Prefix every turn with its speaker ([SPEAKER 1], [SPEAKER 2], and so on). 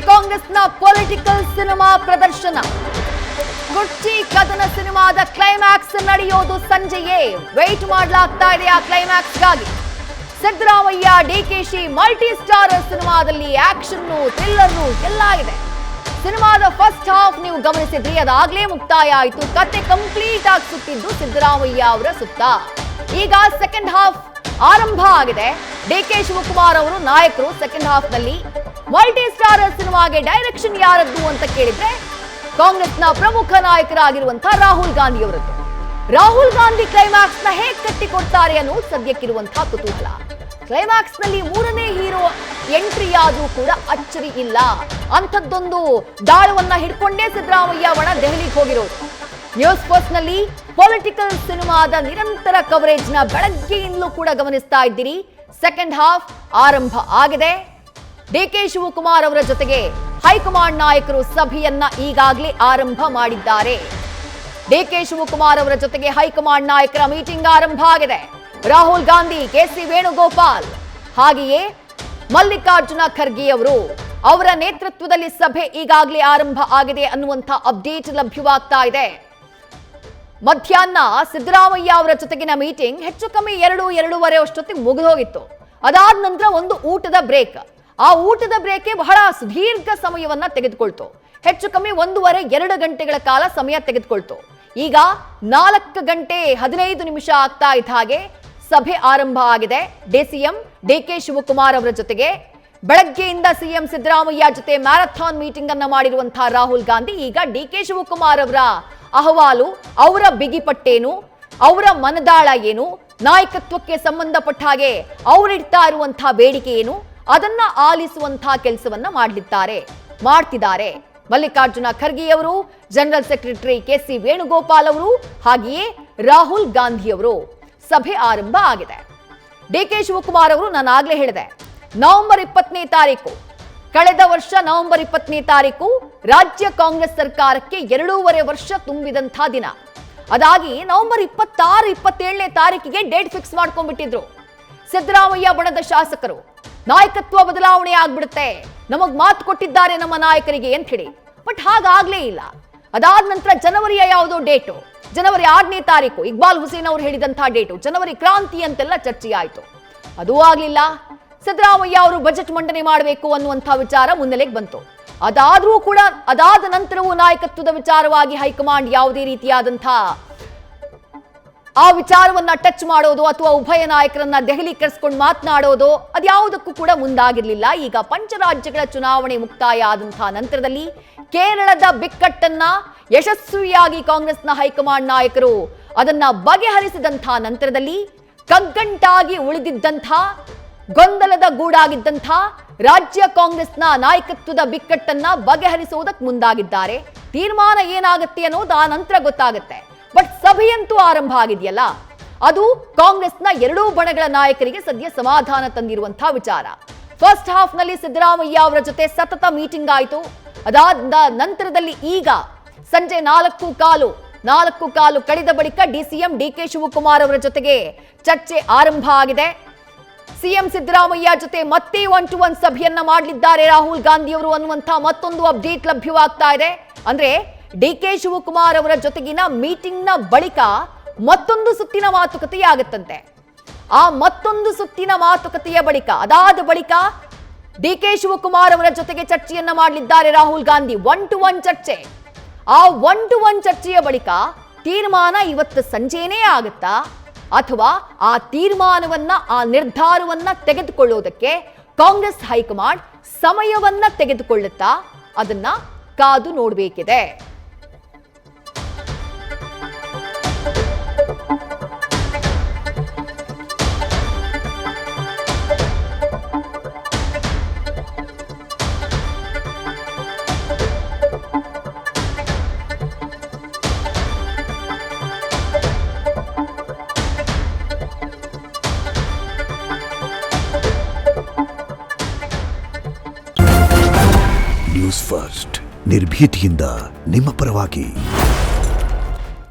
[SPEAKER 1] ಕಾಂಗ್ರೆಸ್ನ political cinema ಪ್ರದರ್ಶನ. ಕುರ್ಚಿ ಕದನ ಸಿನಿಮಾದ ಕ್ಲೈಮ್ಯಾಕ್ಸ್ ನಡೆಯೋದು ಸಂಜೆಯೇ. ವೇಟ್ ಮಾಡಲಾಗ್ತಾ ಇದೆ ಆ ಕ್ಲೈಮ್ಯಾಕ್ಸ್ಗಾಗಿ. ಸಿದ್ದರಾಮಯ್ಯ ಡಿಕೆಶಿ ಮಲ್ಟಿ ಸ್ಟಾರ್ ಸಿನಿಮಾದಲ್ಲಿ ಆಕ್ಷನ್ ಥ್ರಿಲ್ಲರ್ ಎಲ್ಲ ಇದೆ. ಸಿನಿಮಾದ ಫಸ್ಟ್ ಹಾಫ್ ನೀವು ಗಮನಿಸಿದ್ರಿ, ಅದಾಗ್ಲೇ ಮುಕ್ತಾಯ ಆಯಿತು. ಕತೆ ಕಂಪ್ಲೀಟ್ ಆಗಿ ಸುತ್ತಿದ್ದು ಸಿದ್ದರಾಮಯ್ಯ ಅವರ ಸುತ್ತ. ಈಗ ಸೆಕೆಂಡ್ ಹಾಫ್ ಆರಂಭ ಆಗಿದೆ. ಡಿಕೆ ಶಿವಕುಮಾರ್ ಅವರು ನಾಯಕರು. ಸೆಕೆಂಡ್ ಹಾಫ್ ನಲ್ಲಿ ಮಲ್ಟಿ ಸ್ಟಾರ್ ಸಿನಿಮಾಗೆ ಡೈರೆಕ್ಷನ್ ಯಾರದ್ದು ಅಂತ ಕೇಳಿದ್ರೆ ಕಾಂಗ್ರೆಸ್ನ ಪ್ರಮುಖ ನಾಯಕರಾಗಿರುವಂತಹ ರಾಹುಲ್ ಗಾಂಧಿ ಅವರದ್ದು. ರಾಹುಲ್ ಗಾಂಧಿ ಕ್ಲೈಮ್ಯಾಕ್ಸ್ ನ ಹೇಗೆ ಕಟ್ಟಿಕೊಡ್ತಾರೆ ಅನ್ನೋದು ಸದ್ಯಕ್ಕಿರುವಂತಹ ಕುತೂಹಲ. ಕ್ಲೈಮ್ಯಾಕ್ಸ್ ನಲ್ಲಿ ಮೂರನೇ ಹೀರೋ ಎಂಟ್ರಿ ಆದ್ರೂ ಕೂಡ ಅಚ್ಚರಿ ಇಲ್ಲ. ಅಂಥದ್ದೊಂದು ದಾಳವನ್ನ ಹಿಡ್ಕೊಂಡೇ ಸಿದ್ದರಾಮಯ್ಯ ಬಣ ದೆಹಲಿಗೆ ಹೋಗಿರೋದು. ನ್ಯೂಸ್ ಫಸ್ಟ್ ನಲ್ಲಿ ಪೊಲಿಟಿಕಲ್ ಸಿನಿಮಾದ ನಿರಂತರ ಕವರೇಜ್ ನ ಬೆಳಗ್ಗೆಯಿಂದಲೂ ಕೂಡ ಗಮನಿಸ್ತಾ ಇದ್ದೀರಿ. ಸೆಕೆಂಡ್ ಹಾಫ್ ಆರಂಭ ಆಗಿದೆ. ಡಿಕೆ ಶಿವಕುಮಾರ್ ಅವರ ಜೊತೆಗೆ ಹೈಕಮಾಂಡ್ ನಾಯಕರು ಸಭೆಯನ್ನ ಈಗಾಗಲೇ ಆರಂಭ ಮಾಡಿದ್ದಾರೆ. ಡಿಕೆ ಶಿವಕುಮಾರ್ ಅವರ ಜೊತೆಗೆ ಹೈಕಮಾಂಡ್ ನಾಯಕರ ಮೀಟಿಂಗ್ ಆರಂಭ ಆಗಿದೆ. ರಾಹುಲ್ ಗಾಂಧಿ, ಕೆಸಿ ವೇಣುಗೋಪಾಲ್ ಹಾಗೆಯೇ ಮಲ್ಲಿಕಾರ್ಜುನ ಖರ್ಗೆ ಅವರ ನೇತೃತ್ವದಲ್ಲಿ ಸಭೆ ಈಗಾಗಲೇ ಆರಂಭ ಆಗಿದೆ ಅನ್ನುವಂಥ ಅಪ್ಡೇಟ್ ಲಭ್ಯವಾಗ್ತಾ ಇದೆ. ಮಧ್ಯಾಹ್ನ ಸಿದ್ದರಾಮಯ್ಯ ಅವರ ಜೊತೆಗಿನ ಮೀಟಿಂಗ್ ಹೆಚ್ಚು ಕಮ್ಮಿ 2-2:30 ಅಷ್ಟೊತ್ತಿಗೆ ಮುಗಿದೋಗಿತ್ತು. ಅದಾದ ನಂತರ ಒಂದು ಊಟದ ಬ್ರೇಕ್. ಆ ಊಟದ ಬ್ರೇಕೆ ಬಹಳ ಸುದೀರ್ಘ ಸಮಯವನ್ನ ತೆಗೆದುಕೊಳ್ತು. ಹೆಚ್ಚು ಕಮ್ಮಿ 1.5-2 ಗಂಟೆಗಳ ಕಾಲ ಸಮಯ ತೆಗೆದುಕೊಳ್ತು. ಈಗ 4:15 ಆಗ್ತಾ ಇದ್ದ ಹಾಗೆ ಸಭೆ ಆರಂಭ ಆಗಿದೆ. ಡಿಸಿಎಂ ಡಿಕೆ ಶಿವಕುಮಾರ್ ಅವರ ಜೊತೆಗೆ ಬೆಳಗ್ಗೆಯಿಂದ ಸಿಎಂ ಸಿದ್ದರಾಮಯ್ಯ ಜೊತೆ ಮ್ಯಾರಥಾನ್ ಮೀಟಿಂಗ್ ಅನ್ನ ಮಾಡಿರುವಂತಹ ರಾಹುಲ್ ಗಾಂಧಿ ಈಗ ಡಿಕೆ ಶಿವಕುಮಾರ್ ಅವರ ಅಹವಾಲು, ಅವರ ಬಿಗಿಪಟ್ಟೇನು, ಅವರ ಮನದಾಳ ಏನು, ನಾಯಕತ್ವಕ್ಕೆ ಸಂಬಂಧಪಟ್ಟ ಹಾಗೆ ಅವರಿಡ್ತಾ ಇರುವಂತಹ ಬೇಡಿಕೆ ಏನು, ಅದನ್ನ ಆಲಿಸುವಂತಹ ಕೆಲಸವನ್ನ ಮಾಡ್ತಿದ್ದಾರೆ. ಮಲ್ಲಿಕಾರ್ಜುನ ಖರ್ಗೆ ಅವರು, ಜನರಲ್ ಸೆಕ್ರೆಟರಿ ಕೆಸಿ ವೇಣುಗೋಪಾಲ್ ಅವರು ಹಾಗೆಯೇ ರಾಹುಲ್ ಗಾಂಧಿ ಅವರು. ಸಭೆ ಆರಂಭ ಆಗಿದೆ. ಡಿಕೆ ಶಿವಕುಮಾರ್ ಅವರು ನಾನು ಆಗ್ಲೇ ಹೇಳಿದೆ, ನವೆಂಬರ್ 20ನೇ ತಾರೀಕು, ಕಳೆದ ವರ್ಷ ನವೆಂಬರ್ 20ನೇ ತಾರೀಕು ರಾಜ್ಯ ಕಾಂಗ್ರೆಸ್ ಸರ್ಕಾರಕ್ಕೆ 2.5 ವರ್ಷ ತುಂಬಿದಂತಹ ದಿನ. ಅದಾಗಿ ನವೆಂಬರ್ 26-27ನೇ ತಾರೀಕಿಗೆ ಡೇಟ್ ಫಿಕ್ಸ್ ಮಾಡ್ಕೊಂಡ್ಬಿಟ್ಟಿದ್ರು ಸಿದ್ದರಾಮಯ್ಯ ಬಣದ ಶಾಸಕರು. ನಾಯಕತ್ವ ಬದಲಾವಣೆ ಆಗ್ಬಿಡುತ್ತೆ, ನಮಗ್ ಮಾತು ಕೊಟ್ಟಿದ್ದಾರೆ ನಮ್ಮ ನಾಯಕರಿಗೆ ಅಂತ ಹೇಳಿ. ಬಟ್ ಹಾಗಾಗ್ಲೇ ಇಲ್ಲ. ಅದಾದ ನಂತರ ಜನವರಿಯ ಯಾವುದೋ ಡೇಟು, ಜನವರಿ 6ನೇ ತಾರೀಕು ಇಕ್ಬಾಲ್ ಹುಸೇನ್ ಅವರು ಹೇಳಿದಂತಹ ಡೇಟು, ಜನವರಿ ಕ್ರಾಂತಿ ಅಂತೆಲ್ಲ ಚರ್ಚೆ ಆಯಿತು. ಅದೂ ಆಗ್ಲಿಲ್ಲ. ಸಿದ್ದರಾಮಯ್ಯ ಅವರು ಬಜೆಟ್ ಮಂಡನೆ ಮಾಡಬೇಕು ಅನ್ನುವಂತಹ ವಿಚಾರ ಮುನ್ನೆಲೆಗೆ ಬಂತು. ಅದಾದ್ರೂ ಕೂಡ ಅದಾದ ನಂತರವೂ ನಾಯಕತ್ವದ ವಿಚಾರವಾಗಿ ಹೈಕಮಾಂಡ್ ಯಾವುದೇ ರೀತಿಯಾದಂತಹ ಆ ವಿಚಾರವನ್ನ ಟಚ್ ಮಾಡೋದು ಅಥವಾ ಉಭಯ ನಾಯಕರನ್ನ ದೆಹಲಿ ಕರೆಸ್ಕೊಂಡು ಮಾತನಾಡೋದು ಅದ್ಯಾವುದಕ್ಕೂ ಕೂಡ ಮುಂದಾಗಿರ್ಲಿಲ್ಲ. ಈಗ ಪಂಚರಾಜ್ಯಗಳ ಚುನಾವಣೆ ಮುಕ್ತಾಯ ಆದಂತಹ ನಂತರದಲ್ಲಿ ಕೇರಳದ ಬಿಕ್ಕಟ್ಟನ್ನ ಯಶಸ್ವಿಯಾಗಿ ಕಾಂಗ್ರೆಸ್ನ ಹೈಕಮಾಂಡ್ ನಾಯಕರು ಅದನ್ನ ಬಗೆಹರಿಸಿದಂತಹ ನಂತರದಲ್ಲಿ ಕಗ್ಗಂಟಾಗಿ ಉಳಿದಿದ್ದಂಥ ಗೊಂದಲದ ಗೂಡಾಗಿದ್ದಂಥ ರಾಜ್ಯ ಕಾಂಗ್ರೆಸ್ನ ನಾಯಕತ್ವದ ಬಿಕ್ಕಟ್ಟನ್ನ ಬಗೆಹರಿಸುವುದಕ್ಕೆ ಮುಂದಾಗಿದ್ದಾರೆ. ತೀರ್ಮಾನ ಏನಾಗುತ್ತೆ ಅನ್ನೋದು ಆ ನಂತರ ಗೊತ್ತಾಗುತ್ತೆ. ಬಟ್ ಸಭೆಯಂತೂ ಆರಂಭ ಆಗಿದೆಯಲ್ಲ, ಅದು ಕಾಂಗ್ರೆಸ್ನ ಎರಡೂ ಬಣಗಳ ನಾಯಕರಿಗೆ ಸದ್ಯ ಸಮಾಧಾನ ತಂದಿರುವಂತಹ ವಿಚಾರ. ಫಸ್ಟ್ ಹಾಫ್ ನಲ್ಲಿ ಸಿದ್ದರಾಮಯ್ಯ ಅವರ ಜೊತೆ ಸತತ ಮೀಟಿಂಗ್ ಆಯಿತು. ಅದಾದ ನಂತರದಲ್ಲಿ ಈಗ ಸಂಜೆ 4:15 ಕಳೆದ ಬಳಿಕ ಡಿಸಿಎಂ ಡಿಕೆ ಶಿವಕುಮಾರ್ ಅವರ ಜೊತೆಗೆ ಚರ್ಚೆ ಆರಂಭ ಆಗಿದೆ. ಸಿಎಂ ಸಿದ್ದರಾಮಯ್ಯ ಜೊತೆ ಮತ್ತೆ 1-to-1 ಸಭೆಯನ್ನ ಮಾಡಲಿದ್ದಾರೆ ರಾಹುಲ್ ಗಾಂಧಿ ಅವರು ಅನ್ನುವಂತಹ ಮತ್ತೊಂದು ಅಪ್ಡೇಟ್ ಲಭ್ಯವಾಗ್ತಾ ಇದೆ. ಅಂದ್ರೆ ಡಿಕೆ ಶಿವಕುಮಾರ್ ಅವರ ಜೊತೆಗಿನ ಮೀಟಿಂಗ್ ನ ಬಳಿಕ ಮತ್ತೊಂದು ಸುತ್ತಿನ ಮಾತುಕತೆ ಆಗುತ್ತಂತೆ. ಆ ಮತ್ತೊಂದು ಸುತ್ತಿನ ಮಾತುಕತೆಯ ಬಳಿಕ ಅದಾದ ಬಳಿಕ ಡಿಕೆ ಶಿವಕುಮಾರ್ ಅವರ ಜೊತೆಗೆ ಚರ್ಚೆಯನ್ನ ಮಾಡಲಿದ್ದಾರೆ ರಾಹುಲ್ ಗಾಂಧಿ. 1-to-1 ಚರ್ಚೆ. ಆ 1-to-1 ಚರ್ಚೆಯ ಬಳಿಕ ತೀರ್ಮಾನ ಇವತ್ತು ಸಂಜೆನೇ ಆಗುತ್ತಾ ಅಥವಾ ಆ ತೀರ್ಮಾನವನ್ನ, ಆ ನಿರ್ಧಾರವನ್ನ ತೆಗೆದುಕೊಳ್ಳೋದಕ್ಕೆ ಕಾಂಗ್ರೆಸ್ ಹೈಕಮಾಂಡ್ ಸಮಯವನ್ನ ತೆಗೆದುಕೊಳ್ಳುತ್ತಾ, ಅದನ್ನ ಕಾದು ನೋಡಬೇಕಿದೆ.
[SPEAKER 2] ನ್ಯೂಸ್ ಫಸ್ಟ್, ನಿರ್ಭೀತಿಯಿಂದ ನಿಮ್ಮ ಪರವಾಗಿ.